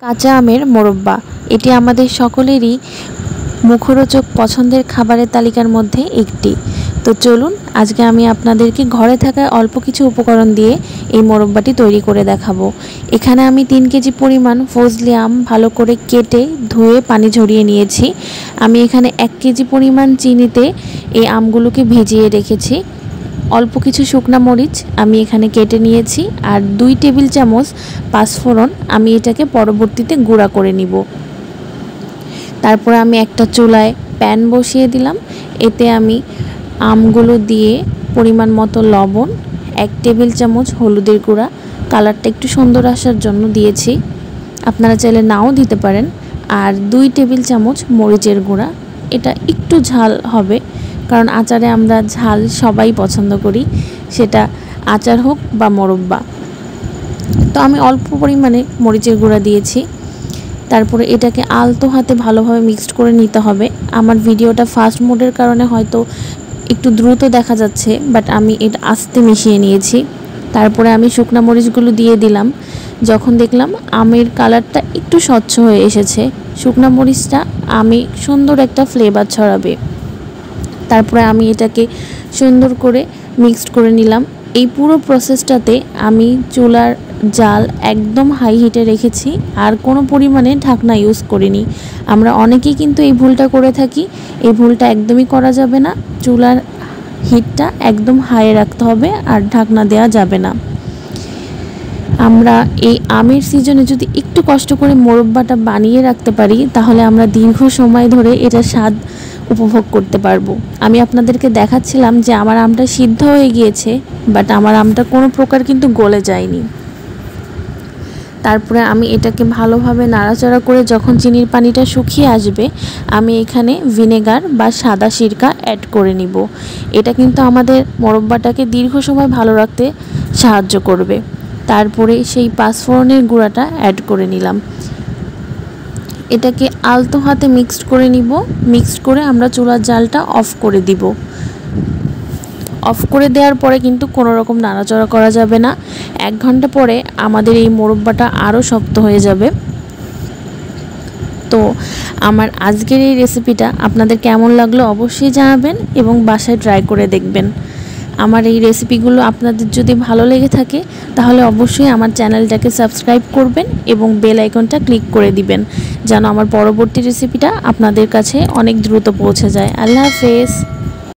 কাঁচা আমের মোরব্বা এটি আমাদের সকলেরই মুখরোচক পছন্দের খাবারের তালিকার মধ্যে একটি। তো চলুন আজকে আমি আপনাদেরকে ঘরে থাকা অল্প কিছু উপকরণ দিয়ে এই মোরব্বাটি তৈরি করে দেখাবো। এখানে আমি 3 কেজি পরিমাণ ফজলি আম ভালো করে কেটে ধুয়ে পানি ঝরিয়ে নিয়েছি। আমি এখানে 1 কেজি পরিমাণ চিনিতে এই আমগুলোকে ভিজিয়ে রেখেছি। অল্প কিছু শুকনা মরিচ আমি এখানে কেটে নিয়েছি আর 2 টেবিল চামচ পাঁচফোড়ন আমি এটাকে পরবর্তীতে গুঁড়া করে নিব। তারপরে আমি একটা চুলায় প্যান বসিয়ে দিলাম। এতে আমি আমগুলো দিয়ে পরিমাণ মতো লবণ, 1 টেবিল চামচ হলুদের গুঁড়া, কালারটা একটু সুন্দর আসার জন্য দিয়েছি, আপনারা চাইলে নাও দিতে পারেন, আর 2 টেবিল চামচ মরিচের গুঁড়া। এটা একটু ঝাল হবে কারণ আচারে আমরা ঝাল সবাই পছন্দ করি, সেটা আচার হোক বা মোরব্বা। তো আমি অল্প পরিমাণে মরিচের গুঁড়া দিয়েছি। তারপরে এটাকে আলতো হাতে ভালোভাবে মিক্সড করে নিতে হবে। আমার ভিডিওটা ফাস্ট মোডের কারণে হয়তো একটু দ্রুত দেখা যাচ্ছে, বাট আমি এটা আস্তে মিশিয়ে নিয়েছি। তারপরে আমি শুকনা মরিচগুলো দিয়ে দিলাম। যখন দেখলাম আমের কালারটা একটু স্বচ্ছ হয়ে এসেছে, শুকনা মরিচটা আমি সুন্দর একটা ফ্লেভার ছড়াবে। তারপরে আমি এটাকে সুন্দর করে মিক্সড করে নিলাম। এই পুরো প্রসেসটাতে আমি চুলার জাল একদম হাই হিটে রেখেছি আর কোনো পরিমাণে ঢাকনা ইউজ করিনি। আমরা অনেকেই কিন্তু এই ভুলটা করে থাকি। এই ভুলটা একদমই করা যাবে না। চুলার হিটটা একদম হাই রাখতে হবে আর ঢাকনা দেওয়া যাবে না। আমরা এই আমের সিজনে যদি একটু কষ্ট করে মোরব্বাটা বানিয়ে রাখতে পারি তাহলে আমরা দীর্ঘ সময় ধরে এটা স্বাদ উপভোগ করতে পারবো। আমি আপনাদেরকে দেখাচ্ছিলাম যে আমার আমটা সিদ্ধ হয়ে গিয়েছে, বাট আমার আমটা কোনো প্রকার কিন্তু গলে যায়নি। তারপরে আমি এটাকে ভালোভাবে নাড়াচাড়া করে যখন চিনির পানিটা শুকিয়ে আসবে আমি এখানে ভিনেগার বা সাদা সিরকা অ্যাড করে নিব। এটা কিন্তু আমাদের মোরব্বাটাকে দীর্ঘ সময় ভালো রাখতে সাহায্য করবে। তারপরে সেই পাঁচফোড়নের গুঁড়াটা অ্যাড করে নিলাম। এটাকে আলতো হাতে মিক্সড করে নিব। মিক্সড করে আমরা চুলার জালটা অফ করে দিব। অফ করে দেওয়ার পরে কিন্তু কোনো রকম নাড়াচাড়া করা যাবে না। 1 ঘন্টা পরে আমাদের এই মোরব্বাটা আরও শক্ত হয়ে যাবে। তো আমার আজকের এই রেসিপিটা আপনাদের কেমন লাগলো অবশ্যই জানাবেন এবং বাসায় ট্রাই করে দেখবেন। আমার এই রেসিপিগুলো আপনাদের যদি ভালো লেগে থাকে তাহলে অবশ্যই আমার চ্যানেলটাকে সাবস্ক্রাইব করবেন এবং বেল আইকনটা ক্লিক করে দিবেন যেন আমার পরবর্তী রেসিপিটা আপনাদের কাছে অনেক দ্রুত পৌঁছে যায়। আল্লাহ হাফেজ।